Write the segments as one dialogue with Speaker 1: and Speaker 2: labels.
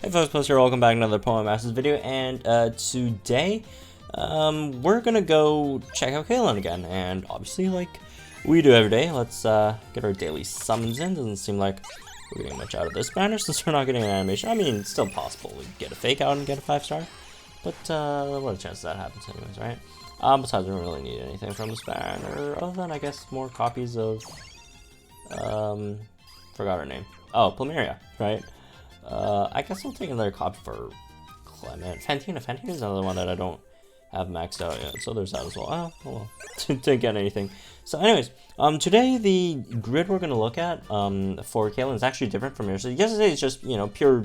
Speaker 1: Hey folks, here, welcome back to another Poem Masters video, and today, we're gonna go check out Kalen again, and obviously, like we do every day, let's get our daily summons in. Doesn't seem like we're getting much out of this banner since we're not getting an animation. I mean, it's still possible we get a fake out and get a 5-star, but what a chance that happens anyways, right? Besides, we don't really need anything from this banner, other than, I guess, more copies of, forgot her name. Oh, Plumeria, right? I guess I'll take another copy for Clement. Fantina is another one that I don't have maxed out yet, so there's that as well. Oh well, didn't get anything. So anyways, today the grid we're gonna look at for Kalen is actually different from yesterday. Yesterday is just, you know, pure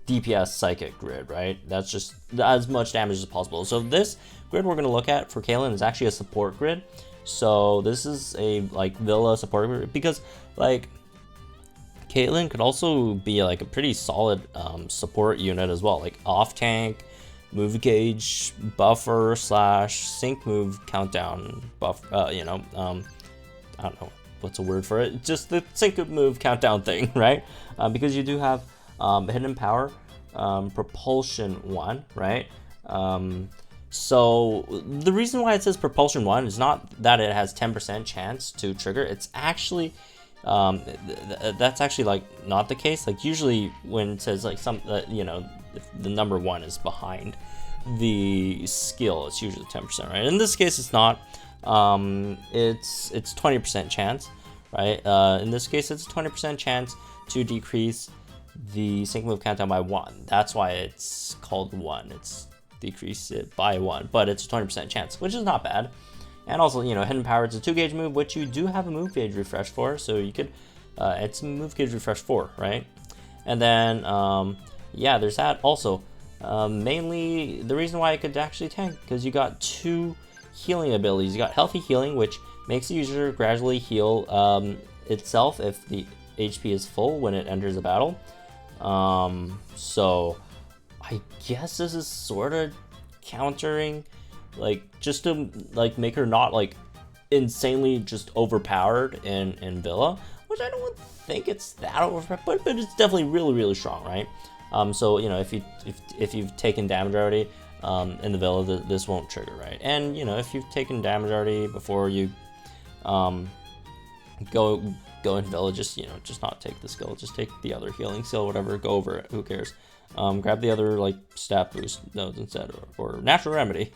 Speaker 1: DPS psychic grid, right? That's just as much damage as possible. So this grid we're gonna look at for Kalen is actually a support grid. So this is a like Villa support grid because like Caitlyn could also be like a pretty solid support unit as well, like off tank, move gauge, buffer / sync move countdown buff. I don't know what's a word for it. Just the sync move countdown thing, right? Because you do have hidden power, propulsion 1, right? So the reason why it says propulsion 1 is not that it has 10% chance to trigger. It's actually that's actually like not the case. Like usually when it says like some you know, if the number 1 is behind the skill, it's usually 10%, right? In this case it's not. It's 20% chance, right? In this case it's 20% chance to decrease the sync move countdown by 1. That's why it's called 1. It's decrease it by 1, but it's a 20% chance, which is not bad. And also, you know, hidden power, it's a 2-gauge move, which you do have a move gauge refresh for, so you could, it's move gauge refresh 4, right? And then, yeah, there's that also. Mainly, the reason why I could actually tank, because you got 2 healing abilities. You got healthy healing, which makes the user gradually heal itself if the HP is full when it enters a battle. So, I guess this is sort of countering, like, just to like make her not like insanely just overpowered in Villa, which I don't think it's that overpowered, but it's definitely really strong, right? So you know, if you've taken damage already in the Villa, this won't trigger, right? And you know, if you've taken damage already before you go into Villa, just, you know, just not take the skill, just take the other healing skill, whatever, go over it, who cares? Grab the other like stat boost nodes instead, or natural remedy.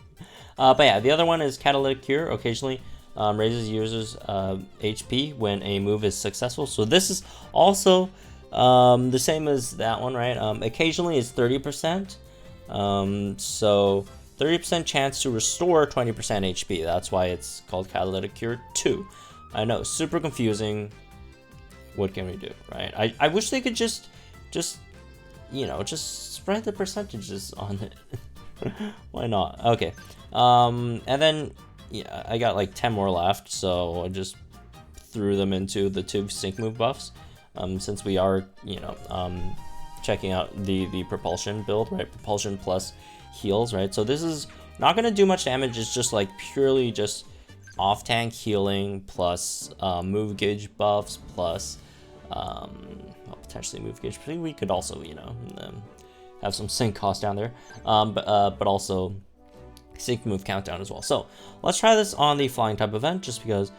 Speaker 1: But yeah, the other one is catalytic cure. Occasionally raises users HP when a move is successful. So this is also the same as that one, right? Occasionally is 30%. So 30% chance to restore 20% HP. That's why it's called catalytic cure 2. I know, super confusing. What can we do, right? I wish they could just you know, just spread the percentages on it. Why not? Okay. And then, yeah, I got like 10 more left, so I just threw them into the 2 sync move buffs. Since we are, you know, checking out the propulsion build, right? Propulsion plus heals, right? So this is not going to do much damage. It's just like purely just off tank healing plus move gauge buffs plus well, potentially move gauge. We could also, you know, have some sync cost down there, but also sync move countdown as well. So let's try this on the flying type event, just because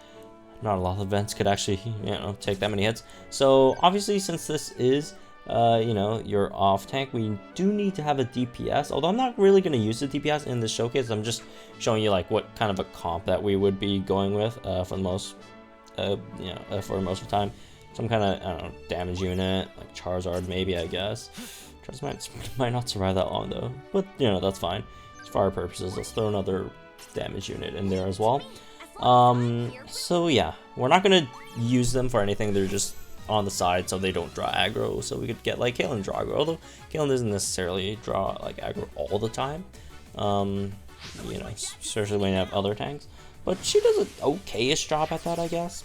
Speaker 1: not a lot of events could actually, you know, take that many hits. So obviously, since this is you know, your off tank, we do need to have a DPS, although I'm not really going to use the DPS in this showcase. I'm just showing you like what kind of a comp that we would be going with for the most you know, for most of the time. Some kind of, I don't know, damage unit, like Charizard maybe, I guess. Charizard might not survive that long though, but you know, that's fine. For our purposes, let's throw another damage unit in there as well. So yeah, we're not gonna use them for anything. They're just on the side so they don't draw aggro, so we could get like Kalen draw aggro, although Kalen doesn't necessarily draw like aggro all the time. You know, especially when you have other tanks, but she does an okay-ish job at that, I guess.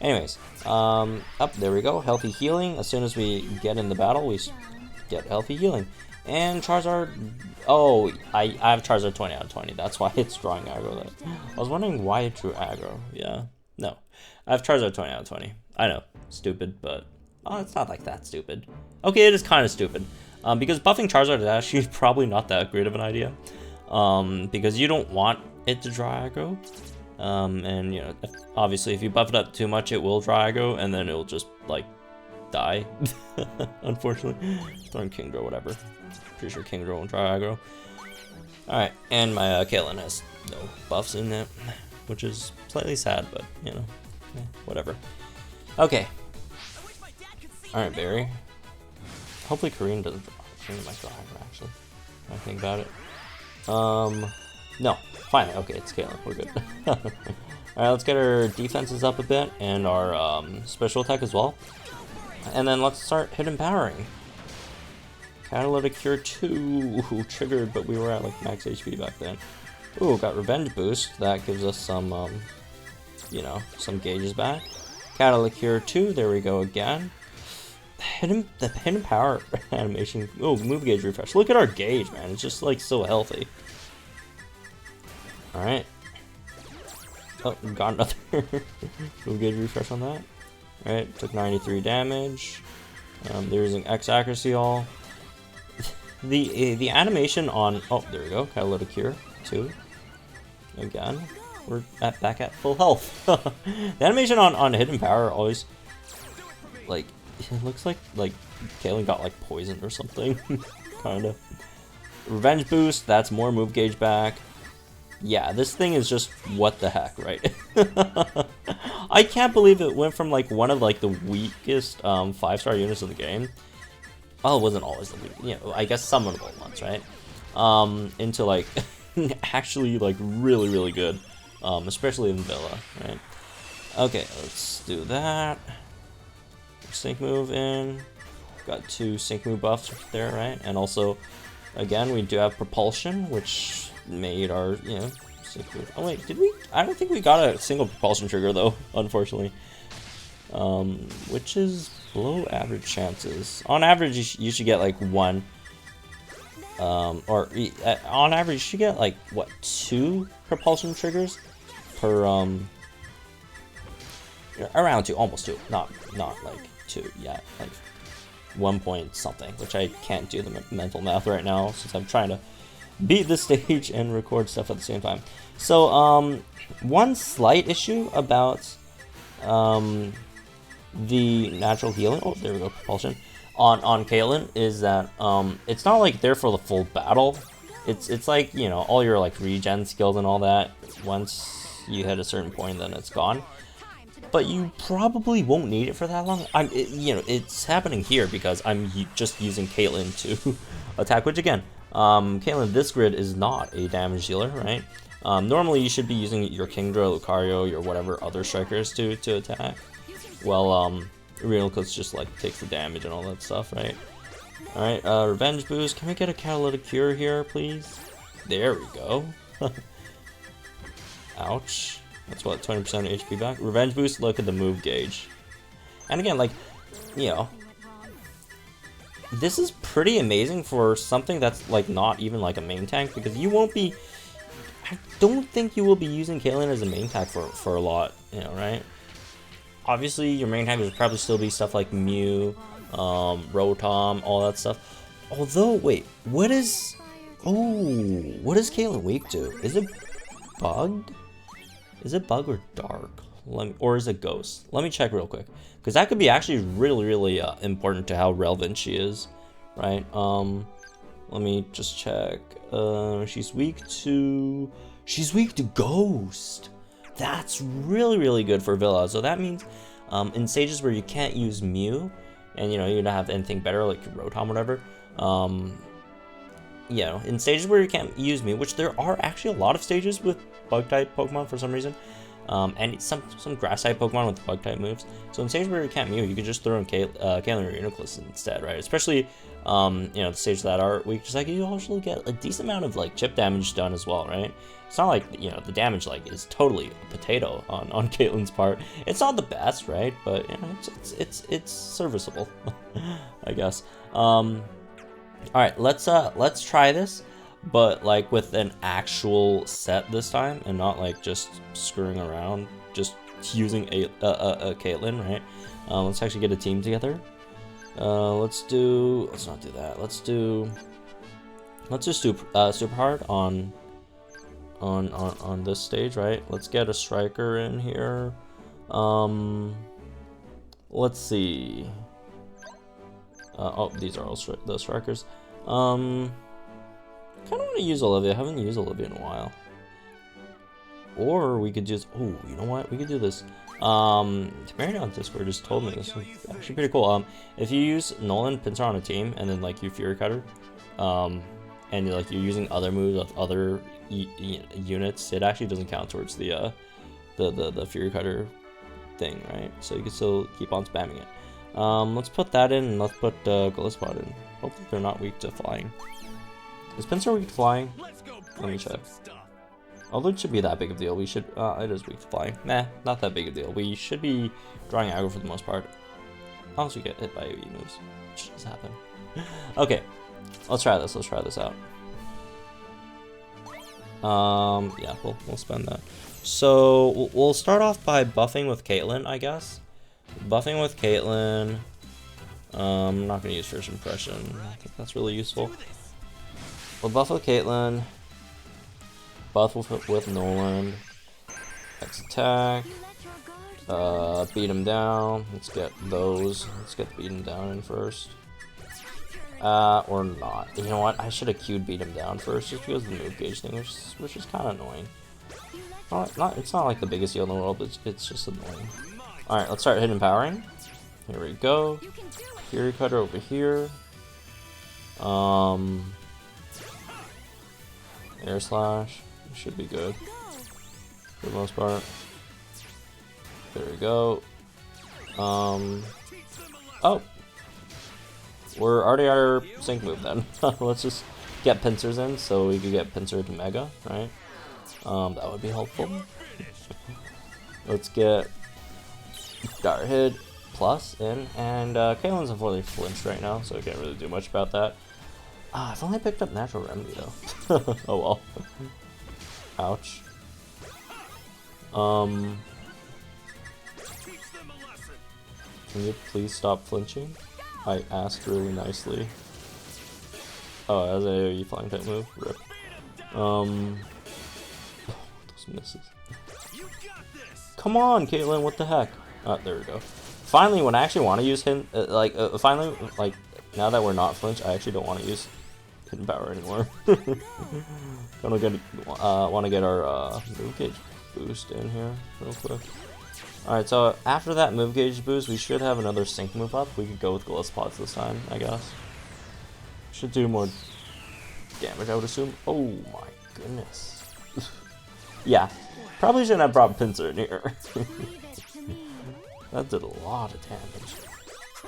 Speaker 1: Anyways, up there we go, healthy healing. As soon as we get in the battle, we get healthy healing. And Charizard, oh, I have Charizard 20 out of 20. That's why it's drawing aggro. I was wondering why it drew aggro. Yeah, no, I have Charizard 20 out of 20. I know, stupid, but oh, it's not like that stupid. Okay, it is kind of stupid. Because buffing Charizard is actually probably not that great of an idea. Because you don't want it to draw aggro. And you know, obviously if you buff it up too much, it will draw aggro, and then it'll just like die. Unfortunately, throwing Kingdra, whatever. Pretty sure Kingdra won't draw aggro. All right, and my Caitlyn has no buffs in it, which is slightly sad, but you know, whatever. Okay. All right, Barry. Hopefully Karine doesn't draw. Karine might draw aggro, actually. I think about it. No, fine. Okay, it's Caitlyn. We're good. Alright, let's get our defenses up a bit and our special attack as well. And then let's start hidden powering. Catalytic Cure 2 triggered, but we were at like max HP back then. Ooh, got Revenge Boost. That gives us some, you know, some gauges back. Catalytic Cure 2, there we go again. The hidden power animation. Oh, move gauge refresh. Look at our gauge, man. It's just like so healthy. Alright. Oh, we got another move gauge refresh on that. Alright, took 93 damage. They're using X accuracy all. The animation on, oh, there we go, Catalytic Cure 2. Again, we're back at full health. The animation on hidden power always, like, it looks like Caitlyn got like poisoned or something. Kinda. Revenge Boost, that's more move gauge back. Yeah, this thing is just what the heck, right? I can't believe it went from like one of like the weakest 5-star units in the game. Well, it wasn't always the weak, you know, I guess some of the ones, right? Into like actually like really good, especially in Villa, right? Okay, let's do that. Sync move in. Got 2 sync move buffs there, right? And also, again, we do have propulsion, which made our, you know, sync move. Oh wait, did we? I don't think we got a single propulsion trigger though, unfortunately. Which is below average chances. On average, you should get like 1. Or on average, you should get like what, 2 propulsion triggers per around 2, almost 2, not like 2, yeah, like 1 point something, which I can't do the mental math right now since I'm trying to beat the stage and record stuff at the same time. So one slight issue about the natural healing, oh there we go, propulsion on Caitlyn is that it's not like there for the full battle. It's like, you know, all your like regen skills and all that, once you hit a certain point then it's gone. But you probably won't need it for that long. You know, it's happening here because I'm just using Caitlyn to attack, which again, Caitlyn, this grid is not a damage dealer, right? Normally you should be using your Kingdra, Lucario, your whatever other strikers to attack. Well, Reuniclus just like takes the damage and all that stuff, right? Alright, Revenge Boost. Can we get a Catalytic Cure here, please? There we go. Ouch. That's what, 20% HP back? Revenge Boost, look at the move gauge. And again, like, you know, this is pretty amazing for something that's like not even like a main tank, because you won't be, I don't think you will be using Caitlyn as a main tank for a lot, you know, right? Obviously, your main tank would probably still be stuff like Mew, Rotom, all that stuff. Although, wait, what is Caitlyn weak to? Is it bugged? Is it bug or dark? Or is it ghost? Let me check real quick, because that could be actually really important to how relevant she is, right? Let me just check. She's weak to ghost. That's really good for Villa. So that means in stages where you can't use Mew, and you know you don't have anything better like Rotom, whatever. You know, in stages where you can't use Mew, which there are actually a lot of stages with Bug-type Pokemon for some reason, and some Grass-type Pokemon with Bug-type moves. So in stages where you can't Mew, you could just throw in Caitlyn or Reuniclus instead, right? Especially, you know, the stages that are weak, just like you also get a decent amount of like chip damage done as well, right? It's not like, you know, the damage like is totally a potato on Caitlyn's part. It's not the best, right? But you know, it's serviceable, I guess. All right, let's try this, but like with an actual set this time, and not like just screwing around, just using a Caitlyn, right? Let's actually get a team together. Let's not do that. Let's just do super hard on this stage, right? Let's get a striker in here. Let's see. Oh, these are all those strikers. Kind of want to use Olivia. I haven't used Olivia in a while. Or we could just, oh, you know what? We could do this. Mary on Discord just told me this. Is actually pretty cool. If you use Nolan Pincer on a team and then like you Fury Cutter, and you're using other moves with other units, it actually doesn't count towards the Fury Cutter thing, right? So you can still keep on spamming it. Let's put that in, and let's put Glisspot in. Hopefully they're not weak to flying. Is Pincer weak to flying? Let me check. Although it should be that big of a deal, we should, it is weak to flying. Nah, not that big of a deal. We should be drawing aggro for the most part. Unless we get hit by AoE moves, which does happen. Okay, let's try this out. Yeah, we'll spend that. So, we'll start off by buffing with Caitlyn, I guess. Buffing with Caitlyn. I'm not going to use First Impression. I think that's really useful. We'll buff with Caitlyn. Buff with Nolan. X attack. Beat him down. Let's get those. Let's get beat him down in first. Or not. You know what? I should have queued beat him down first just because of the move gauge thing, which is kind of annoying. It's not like the biggest deal in the world, but it's just annoying. Alright, let's start hidden powering. Here we go. Fury Cutter over here. Air Slash. Should be good. For the most part. There we go. Oh! We're already at our sync move then. Let's just get pincers in so we can get pincer to mega, right? That would be helpful. Let's get Dire Hit plus in, and Caitlyn's unfortunately flinched right now, so I can't really do much about that. I've only picked up Natural Remedy though. Oh well. Ouch. Can you please stop flinching? I asked really nicely. Oh, as a AoE flying type move. Rip. Those misses. Come on, Caitlyn, what the heck? There we go. Finally, when I actually want to use him, finally, like, now that we're not flinch, I actually don't want to use hidden power anymore. Want to get our move gauge boost in here real quick. Alright, so after that move gauge boost, we should have another sync move up. We could go with Glisspot this time, I guess. Should do more damage, I would assume. Oh my goodness. Yeah, probably shouldn't have brought Pincer in here. That did a lot of damage.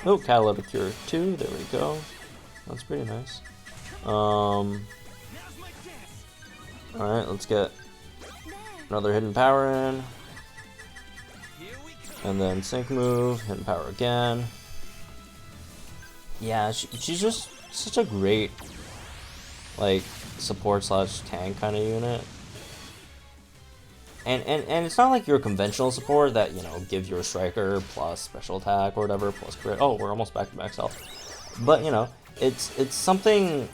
Speaker 1: Oh, Catalytic Cure 2, there we go. That's pretty nice. Alright, let's get another hidden power in. And then sync move, hidden power again. Yeah, she's just such a great, like, support slash tank kind of unit. And it's not like your conventional support that, you know, gives you a striker plus special attack or whatever plus crit. Oh, we're almost back to max health. But you know, it's something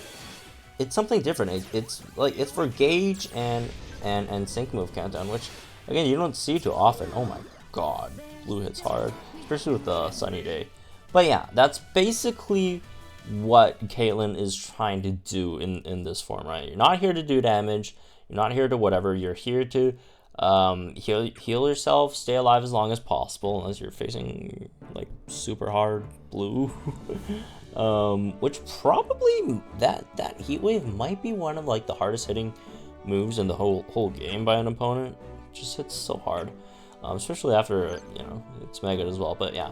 Speaker 1: different. It's like it's for gauge and sync move countdown, which again you don't see too often. Oh my god, blue hits hard, especially with the sunny day. But yeah, that's basically what Caitlyn is trying to do in this form, right? You're not here to do damage. You're not here to whatever. You're here to heal yourself, stay alive as long as possible, unless you're facing like super hard blue. Which probably that heat wave might be one of like the hardest hitting moves in the whole game by an opponent. It just hits so hard, especially after, you know, it's mega as well. But yeah,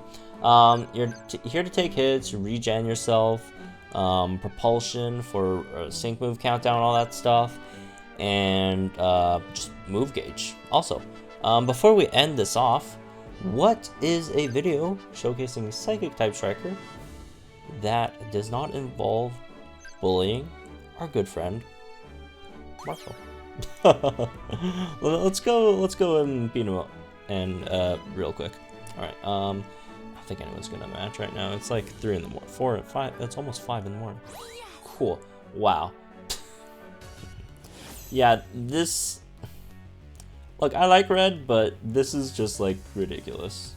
Speaker 1: you're here to take hits, regen yourself, propulsion for sync move countdown, all that stuff. And just move gauge also. Before we end this off, what is a video showcasing psychic type striker that does not involve bullying our good friend Marshall? Let's go and beat him up and real quick. All right, think anyone's gonna match right now. It's like 3 in the morning, 4 and 5. It's almost 5 in the morning. Cool. Wow. Yeah, this. Look, I like red, but this is just like ridiculous.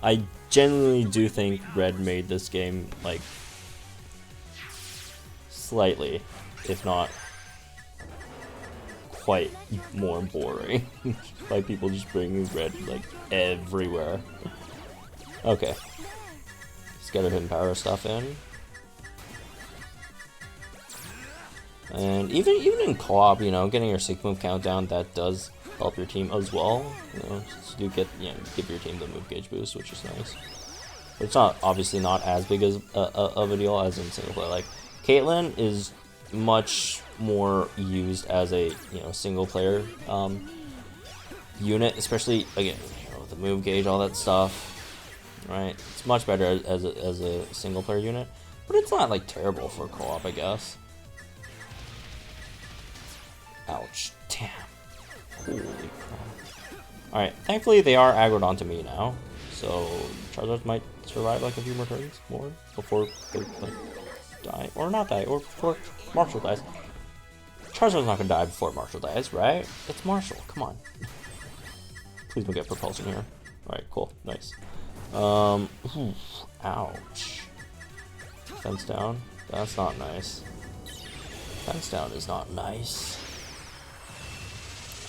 Speaker 1: I genuinely do think red made this game like slightly, if not quite, more boring by people just bringing red like everywhere. Okay, let's get a hidden power stuff in. And even in co-op, you know, getting your sync move countdown, that does help your team as well. You know, so you get, you know, give your team the move gauge boost, which is nice. But it's not, obviously not as big as of a deal as in single player. Like Caitlyn is much more used as a, you know, single player unit, especially again, you know, the move gauge, all that stuff, right? It's much better as a single player unit, but it's not like terrible for co-op, I guess. Ouch. Damn. Holy crap. Alright, thankfully they are aggroed onto me now. So Charizard might survive like a few more turns more before they like die. Or not die, or before Marshall dies. Charizard's not gonna die before Marshall dies, right? It's Marshall, come on. Please don't get propulsion here. Alright, cool, nice. Ouch. Fence down. That's not nice. Fence down is not nice.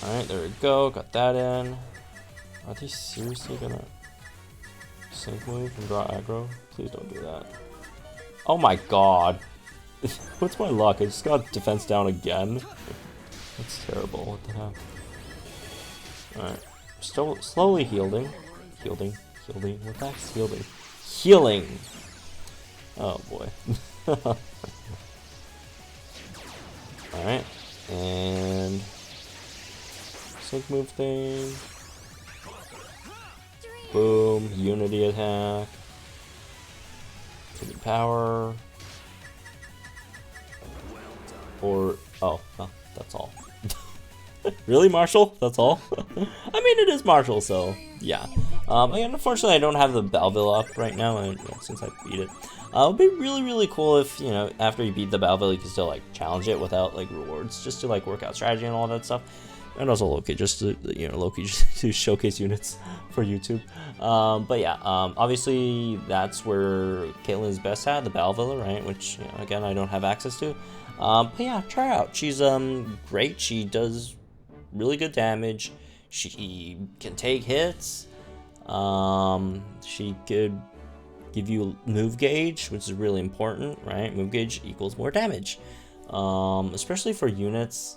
Speaker 1: Alright, there we go. Got that in. Are they seriously gonna sync move and draw aggro? Please don't do that. Oh my god. What's my luck? I just got defense down again. That's terrible. What the heck? Alright. Still slowly healing. Healing. What the heck's healing? Healing! Oh boy. Alright. And sync move thing. Boom. Unity attack. Hidden power. Or oh, that's all. Really, Marshall? That's all? I mean, it is Marshall, so yeah. Again, unfortunately, I don't have the Belleville up right now, and you know, since I beat it, it would be really cool if, you know, after you beat the Belleville, you can still like challenge it without like rewards, just to like work out strategy and all that stuff. And also Loki, just to, you know, Loki just to showcase units for YouTube. But yeah, obviously that's where Caitlyn is best at, the Belleville, right? Which, you know, again, I don't have access to. But yeah, try her out. She's great. She does really good damage. She can take hits. She could give you move gauge, which is really important, right? Move gauge equals more damage. Especially for units.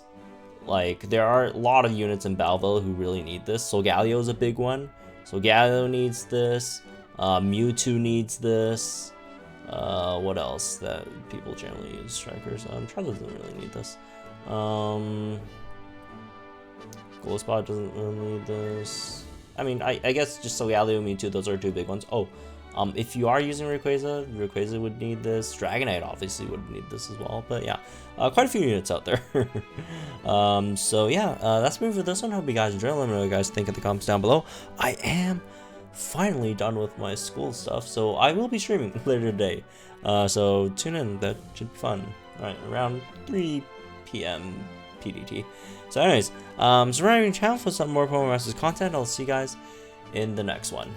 Speaker 1: Like, there are a lot of units in Belleville who really need this. Solgaleo is a big one. Solgaleo needs this. Mewtwo needs this. What else that people generally use? Strikers. Charizard doesn't really need this. Goldspot doesn't really need this. I mean, I guess just Solgaleo, Mewtwo, those are two big ones. Oh, if you are using Rayquaza would need this. Dragonite obviously would need this as well. But yeah, quite a few units out there. So yeah, that's me for this one. Hope you guys enjoy. Let me know what you guys think in the comments down below. I am finally done with my school stuff, so I will be streaming later today. So tune in. That should be fun. All right, around 3 p.m. PDT. So anyways, subscribe to the channel for some more Pokemon Masters content. I'll see you guys in the next one.